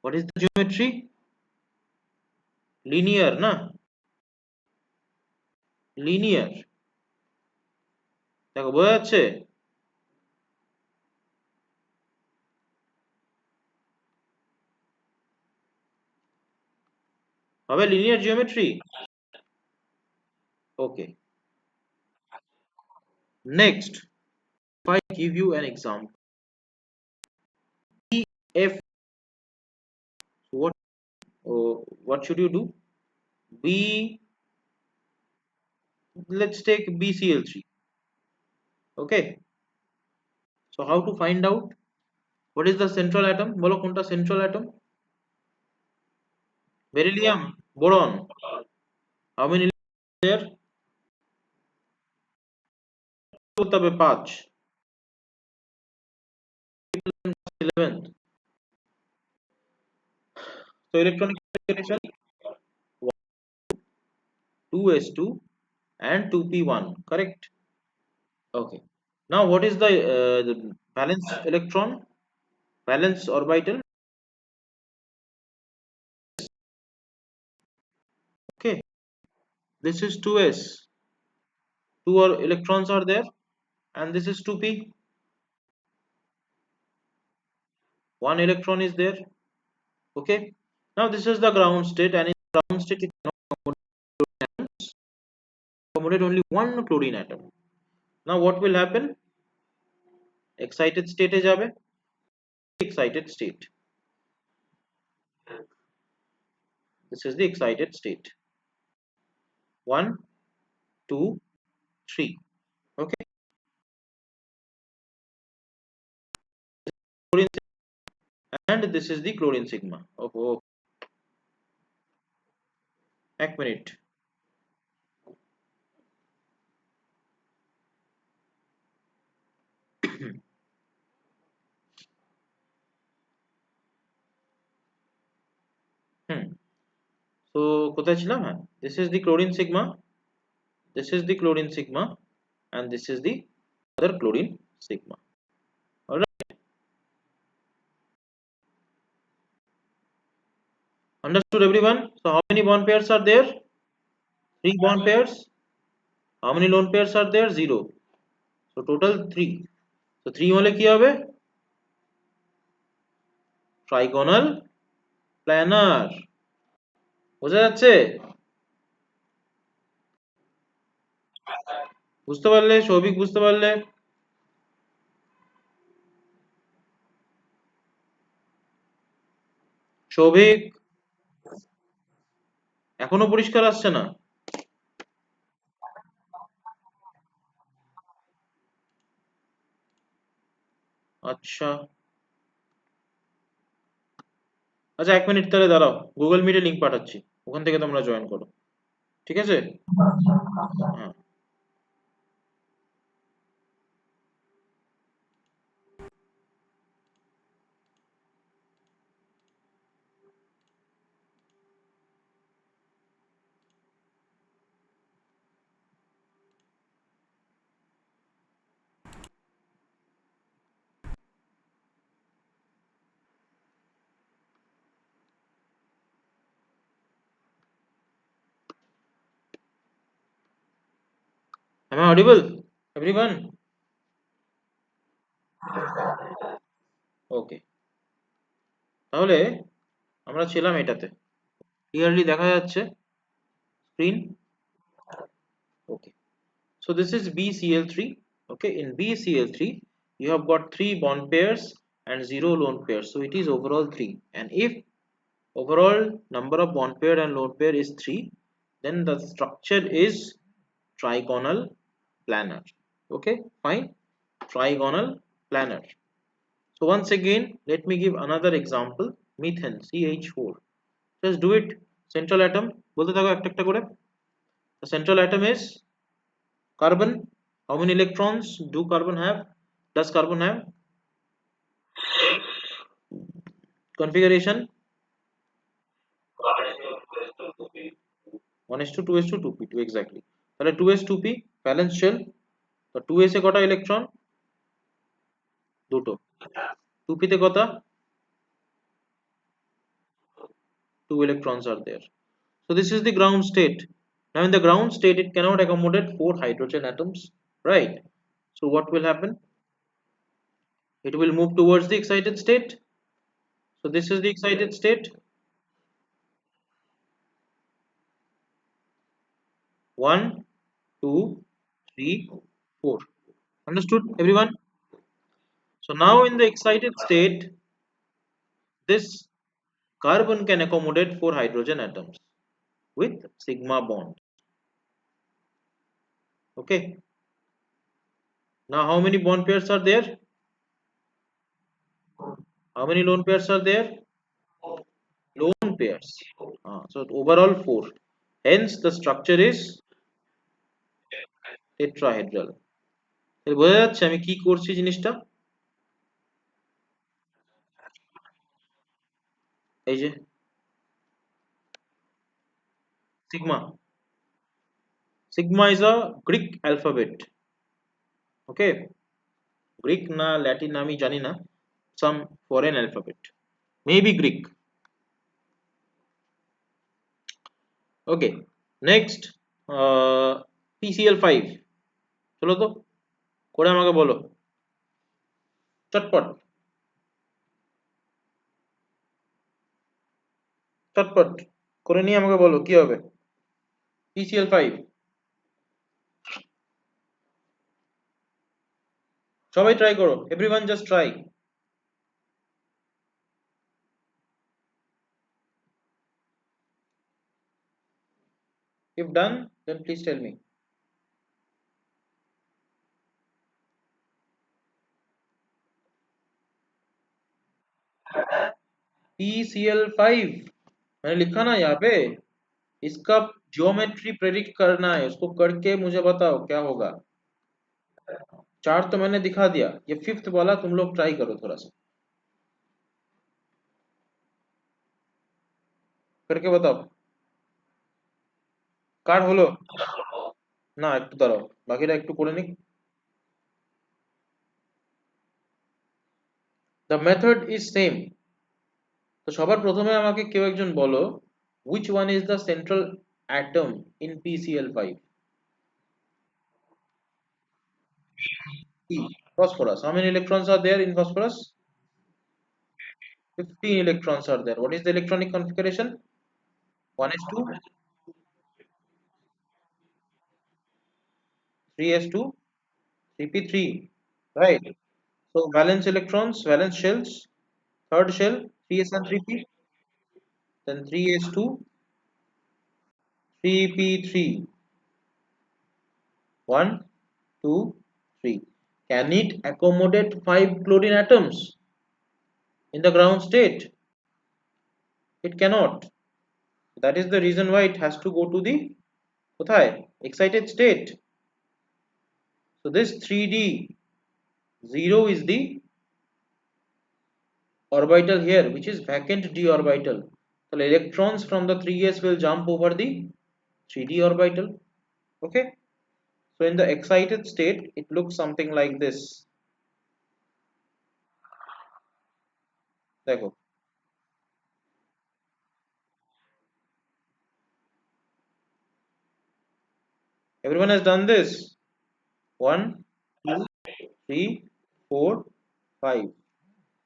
What is the geometry? Linear, na? Linear. দেখো বোঝা যাচ্ছে? হবে linear geometry? Okay. Next, if I give you an example, F, what what should you do? B, let's take BCl3. Okay. So how to find out what is the central atom? বলো কোনটা central atom? Beryllium, boron. How many there? বলতে হবে 5. 11th. So electronic configuration 2s2 and 2p1, correct? Okay. Now what is the valence electron? Valence orbital. Okay. This is 2s. Two electrons are there, and this is 2p. One electron is there. Okay. Now this is the ground state, and in ground state it cannot accommodate only one chlorine atom. Now what will happen? Excited state is jabe. Excited state. This is the excited state. 1, 2, 3. Okay. Chlorine, and this is the chlorine sigma. Oh, এক minute. হুম, so কোথায় ছিলাম? হ্যাঁ, this is the chlorine sigma, this is the chlorine sigma, and this is the other chlorine sigma. All right, understood everyone? So how many bond pairs are there? Three bond pairs. How many lone pairs are there? Zero. So total three. So three হলে কি হবে? Trigonal planar. বোঝা যাচ্ছে? বুঝতে পারলে? সৌভিক বুঝতে পারলে? সৌভিক এখনো পরিষ্কার আসছে না? আচ্ছা, আচ্ছা এক মিনিট তাহলে দাঁড়াও, গুগল মিটে লিংক পাঠাচ্ছি, ওখান থেকে তোমরা জয়েন করো, ঠিক আছে? হ্যাঁ। Am I audible, everyone? ওকে, তাহলে আমরা ছিলাম এটাতে। ক্লিয়ারলি দেখা যাচ্ছে screen? Okay, so this is BCl3. Okay, in BCl3 you have got 3 bond pairs and 0 lone pairs, so it is overall 3. And if overall number of bond pair and lone pair is 3, then the structure is trigonal planar. Okay, fine, trigonal planar. So once again, let me give another example. Methane CH4. Just do it. Central atom. বলতে থাকো একটা একটা করে। The central atom is carbon. How many electrons do carbon have? Does carbon have? Configuration 1:2 2:2 p2 exactly. তাহলে 2s2p valence shell, তো 2s এ কটা electron? দুটো। 2p তে কটা? 2 electrons are there. So this is the ground state. Now in the ground state it cannot accommodate 4 hydrogen atoms, right? So what will happen? It will move towards the excited state. So this is the excited state. 1 2 3 4. Understood, everyone? So now in the excited state, this carbon can accommodate 4 hydrogen atoms with sigma bond. Okay. Now how many bond pairs are there? How many lone pairs are there? Lone pairs. So overall 4. Hence the structure is tetrahedral. বোঝা যাচ্ছে আমি কি করছি জিনিসটা? এই যে sigma. Sigma is a Greek alphabet. Okay. Greek na Latin আমি জানি না, some foreign alphabet, maybe Greek. Okay, next PCl5 চলো তো করে আমাকে বলো চটপট চটপট করে নিয়ে আমাকে বলো কি হবে PCl5 সবাই ট্রাই করো, everyone just try. If done then please tell me. PCl5 मैंने लिखा ना यहाँ पे, इसका ज्योमेट्री प्रेडिक्ट करना है, उसको करके मुझे बताओ क्या होगा। 4 तो मैंने दिखा दिया, ये 5th वाला तुम लोग ट्राई करो थोड़ा सा करके बताओ। কার হলো না? একটু দাঁড়াও, বাকিটা একটু করে নিক। The method is same. তো সবার প্রথমে আমাকে কেউ একজন বলো which one is the central atom in PCl5? P, phosphorus. How many electrons are there in phosphorus? 15 electrons are there. What is the electronic configuration? 1s2 3s2 3p3, right? So valence electrons, valence shells, third shell 3s and 3p, then 3s2 3p3, 1 2 3. Can it accommodate 5 chlorine atoms in the ground state? It cannot. That is the reason why it has to go to the কোথায়? Excited state. So this 3d 0 is the orbital here, which is vacant d orbital. So electrons from the 3s will jump over the 3d orbital. Okay. So in the excited state, it looks something like this. দেখো, everyone has done this. 1 2 3 4 5.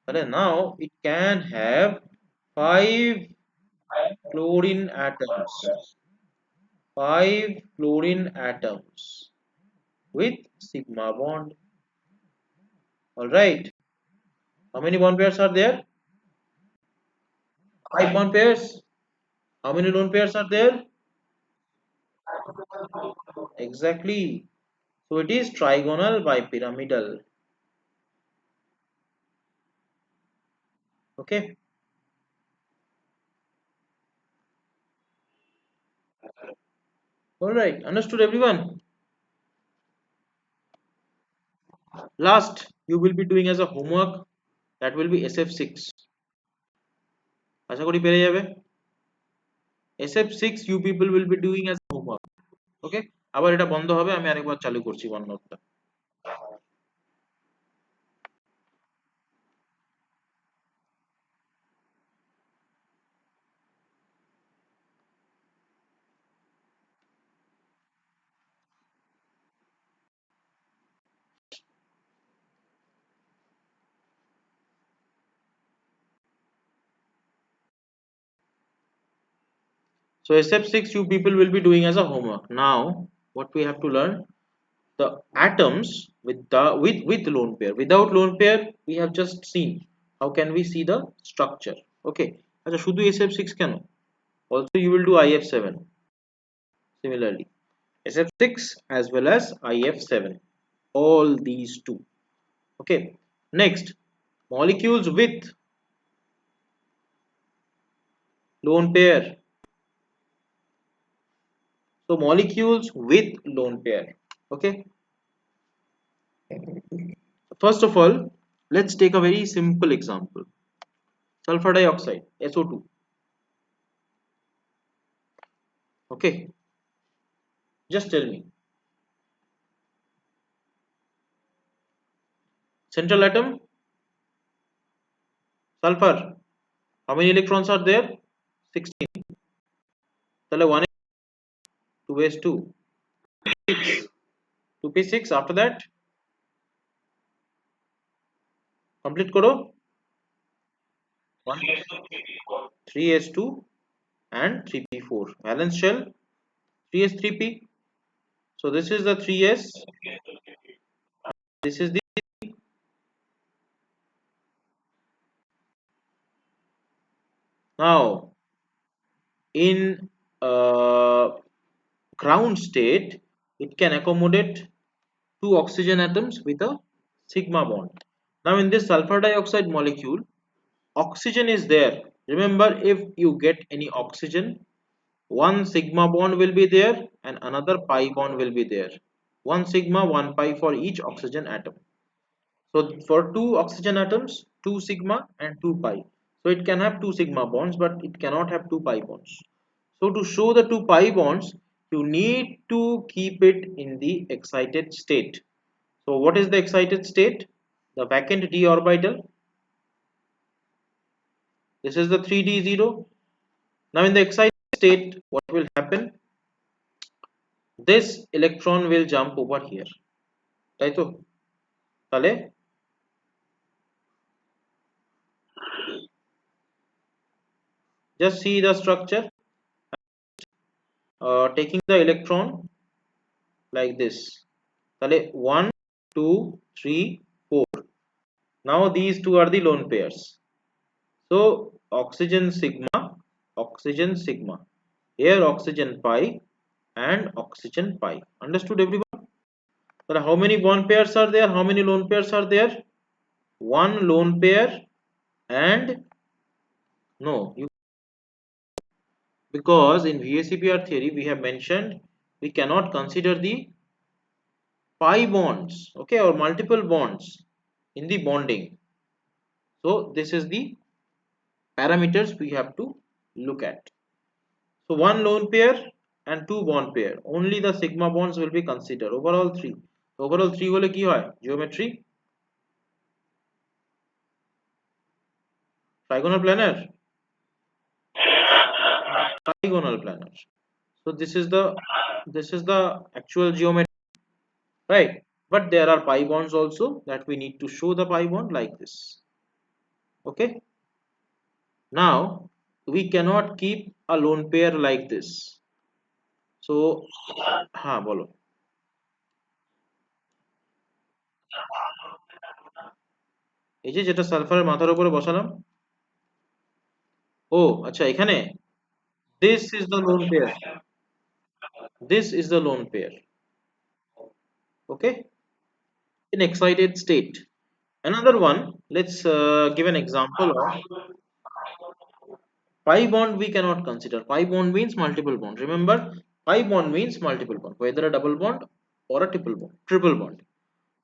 And now it can have 5 chlorine atoms, 5 chlorine atoms with sigma bond. All right, how many bond pairs are there? 5 bond pairs. How many lone pairs are there? Exactly. So it is trigonal bipyramidal. Okay. All right. Understood, everyone? Last, you will be doing as a homework. That will be SF6. আশা করি পেরে যাবে। SF6 you people will be doing as homework. Okay. আবার এটা বন্ধ হবে, আমি আরেকবার চালু করছি OneNote টা। So SF6 you people will be doing as a homework. Now what we have to learn, the atoms with the with lone pair. Without lone pair we have just seen how can we see the structure. Okay, আচ্ছা শুধু SF6 কেন, also you will do IF7 similarly, SF6 as well as IF7, all these two. Okay, next, molecules with lone pair. So molecules with lone pair. Okay, first of all let's take a very simple example, sulfur dioxide, SO2. Okay, just tell me, central atom sulfur, how many electrons are there? 16. তাহলে 1 2s2 2p6, after that complete করো, 1 3s2 and 3p4, valence shell 3s3p. So this is the 3s, this is the, now in ground state it can accommodate 2 oxygen atoms with a sigma bond. Now in this sulfur dioxide molecule oxygen is there. Remember, if you get any oxygen, one sigma bond will be there and another pi bond will be there. One sigma, one pi for each oxygen atom. So for two oxygen atoms, two sigma and two pi. So it can have two sigma bonds, but it cannot have two pi bonds. So to show the two pi bonds, you need to keep it in the excited state. So what is the excited state? The vacant d orbital. This is the 3d0. Now in the excited state, what will happen? This electron will jump over here. তাই তো? তাহলে just see the structure, taking the electron like this. তাহলে 1 2 3 4. Now these two are the lone pairs. So oxygen sigma, here oxygen pi and oxygen pi. Understood, everyone? So how many bond pairs are there? How many lone pairs are there? One lone pair and no, you, because in VSEPR theory we have mentioned we cannot consider the pi bonds, okay, or multiple bonds in the bonding. So this is the parameters we have to look at. So one lone pair and two bond pair, only the sigma bonds will be considered. Overall three. Overall three hole ki hoy? Geometry, trigonal planar, trigonal planar. So this is the actual geometry, right? but there are pi bonds also that we need to show the pi bond like this. Okay, now we cannot keep a lone pair like this. So bolo. এই যে যেটা সালফারের মাথার উপরে বসালাম, ও আচ্ছা এখানে this is the lone pair, this is the lone pair. Okay, in excited state. Another one, let's give an example of pi bond. We cannot consider. Pi bond means multiple bond. Remember, pi bond means multiple bond, whether a double bond or a triple bond.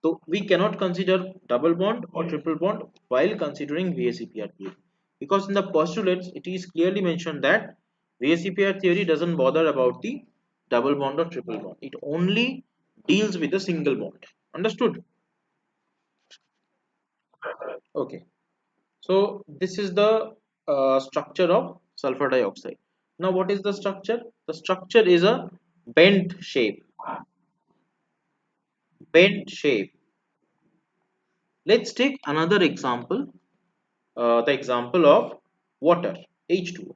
So we cannot consider double bond or triple bond while considering VSEPR theory, because in the postulates it is clearly mentioned that VSEPR theory doesn't bother about the double bond or triple bond. It only deals with the single bond. Understood? Okay. So this is the structure of sulfur dioxide. Now what is the structure? The structure is a bent shape. Bent shape. Let's take another example. The example of water, H2O.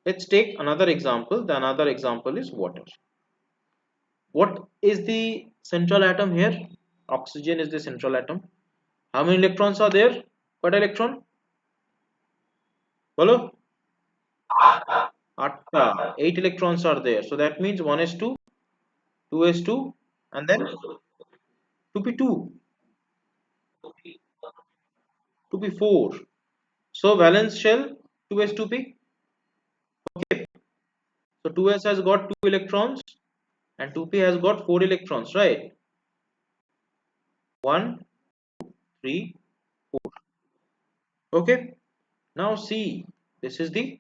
Let's take another example. The another example is water. What is the central atom here? Oxygen is the central atom. How many electrons are there? What electron? Follow? 8 electrons are there. So that means 1s2, 2s2, and then 2p2, 2p4. So valence shell 2s2p. Okay. So 2s has got 2 electrons and 2p has got 4 electrons, right? 1, 3, 4. Okay. Now see, this is the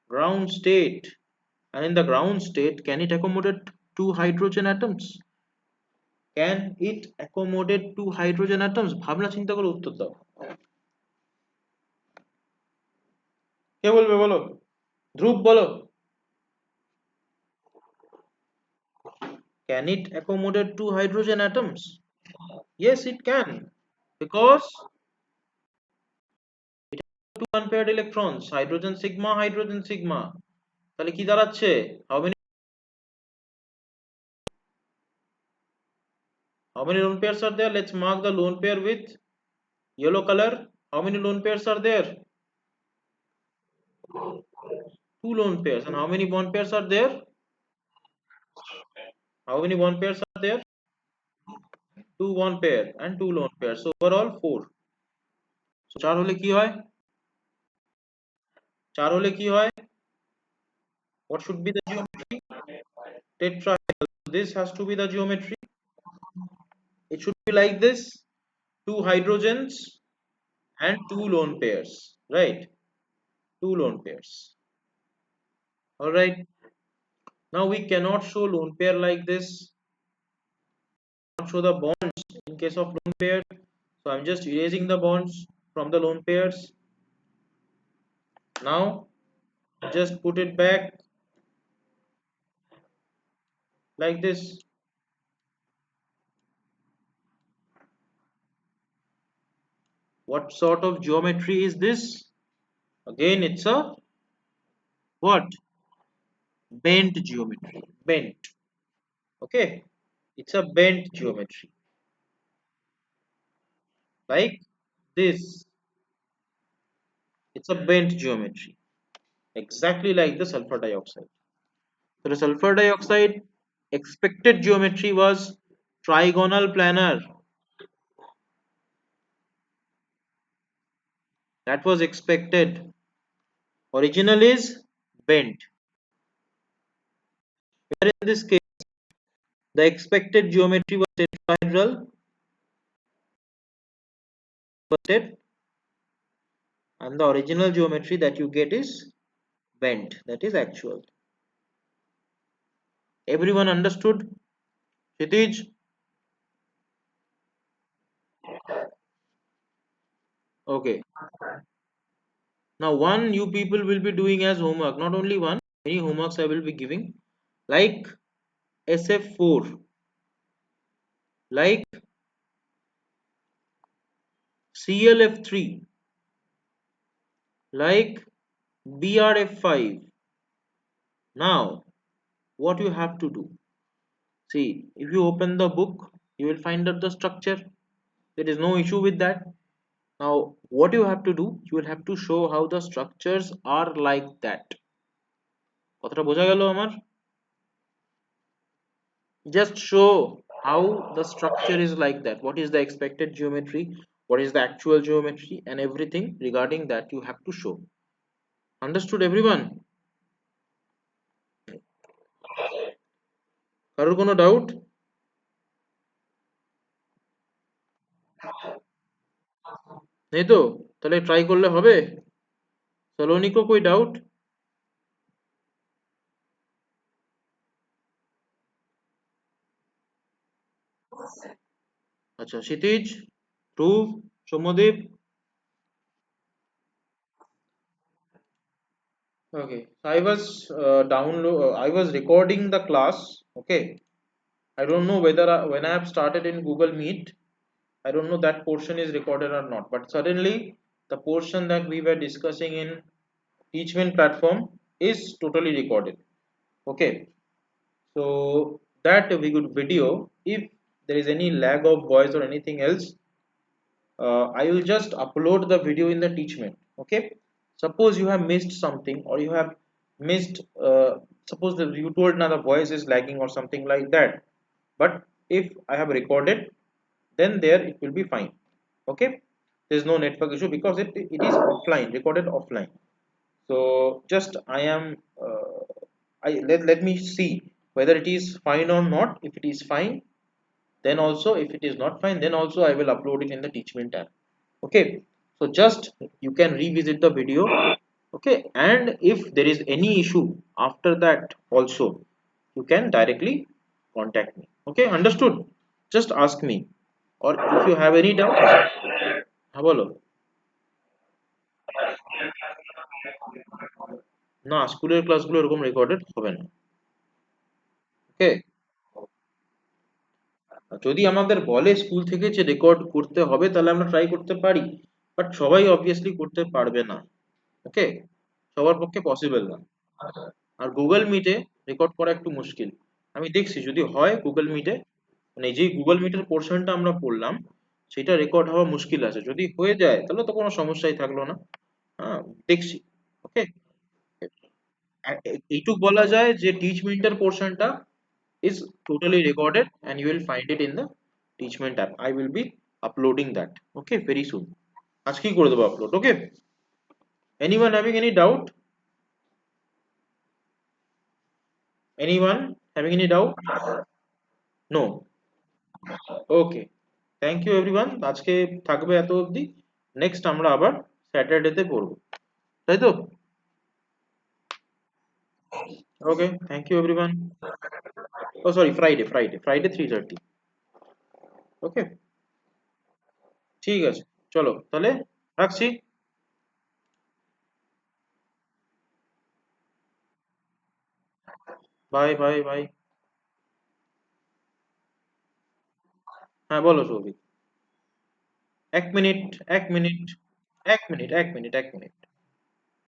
ground state. And in the ground state, can it accommodate 2 hydrogen atoms? Can it accommodate 2 hydrogen atoms? ভাবনা চিন্তা করে উত্তর দাও। কে বলবে বলো? ধ্রুব বলো। Can it accommodate 2 hydrogen atoms? Yes, it can. Because 2 unpaired electrons, hydrogen sigma, hydrogen sigma. তাহলে কি দাঁড়াচ্ছে? How many lone pairs are there? Let's mark the lone pair with yellow color. How many lone pairs are there? 2 lone pairs. And how many bond pairs are there? How many bond pairs are there? 2 bond pair and 2 lone pairs. So overall 4. So 4 হলে কি হয়? 4 হলে কি হয়? What should be the geometry? Tetrahedral. This has to be the geometry. It should be like this: 2 hydrogens and 2 lone pairs, right? 2 lone pairs. All right. Now we cannot show lone pair like this. Not show the bonds in case of lone pair. So I'm just erasing the bonds from the lone pairs. Now just put it back like this. What sort of geometry is this? Again, it's a what? Bent geometry. Bent. Okay. It's a bent geometry. Like this. It's a bent geometry. Exactly like the sulfur dioxide. So the sulfur dioxide expected geometry was trigonal planar. That was expected. Original is bent. Here in this case, the expected geometry was tetrahedral, and the original geometry that you get is bent. That is actual. Everyone understood? Kshitij? Okay. Now one you people will be doing as homework. Not only one, many homeworks I will be giving. Like SF4. like CLF3, like BRF5. Now, what you have to do? See, if you open the book, you will find out the structure. There is no issue with that. Now, what you have to do, you will have to show how the structures are like that. কথাটা বোঝা গেল আমার? Just show how the structure is like that. What is the expected geometry? What is the actual geometry? And everything regarding that you have to show. Understood, everyone? কারোর কোনো doubt? নেই তো? তাহলে try করলে হবে? সলোনিকো कोई ডাউট? আচ্ছা, क्षितिज, ধ্রুব, Soumyadip. Okay, so I was recording the class. Okay, I don't know whether when I have started in Google Meet, I don't know that portion is recorded or not. But suddenly, the portion that we were discussing in Teachment platform is totally recorded. Okay, so that we could video. If there is any lag of voice or anything else, I will just upload the video in the teachment. Okay, suppose you have missed something or you have missed suppose that you told now the voice is lagging or something like that, but if I have recorded, then there it will be fine. Okay, there is no network issue because it is offline, recorded offline. So just I am let me see whether it is fine or not. If it is fine, then also if it is not fine, then also I will upload it in the teachment tab. Okay, so just you can revisit the video. Okay, and if there is any issue after that also, you can directly contact me. Okay, understood? Just ask me, or if you have any doubts, হ্যাঁ বলো. না, স্কুলের ক্লাসগুলো এরকম recorded হবে না. ওকে, যদি আমাদের বলে স্কুল থেকে যে রেকর্ড করতে হবে তাহলে আমরা ট্রাই করতে পারি, বাট সবাই অবভিয়াসলি করতে পারবে না. ওকে, সবার পক্ষে পসিবল না. আর গুগল মিটে রেকর্ড করা একটু মুশকিল. আমি দেখছি যদি হয় গুগল মিটে, মানে যেই গুগল মিটের পোর্শনটা আমরা পড়লাম সেটা রেকর্ড হওয়া মুশকিল আছে. যদি হয়ে যায় তাহলে তো কোনো সমস্যাই থাকলো না. হ্যাঁ, দেখছি. ওকে, এইটুক বলা যায় যে টিচমেন্টের পোর্শনটা is totally recorded and you will find it in the teachment app. I will be uploading that. Okay, very soon. আজকেই করে দেবো upload. Okay, anyone having any doubt? Anyone having any doubt? No. Okay, thank you everyone. আজকে থাকবে এত অবধি. Next আমরা আবার স্যাটারডেতে পড়বো, তাই তো? Okay, thank you everyone. Oh sorry, Friday 3:30. Okay, ঠিক আছে, চলো তাহলে রাখছি. Bye bye bye. হ্যাঁ বলো Souvik. 1 minute, 1 minute, 1 minute, 1 minute, 1 minute.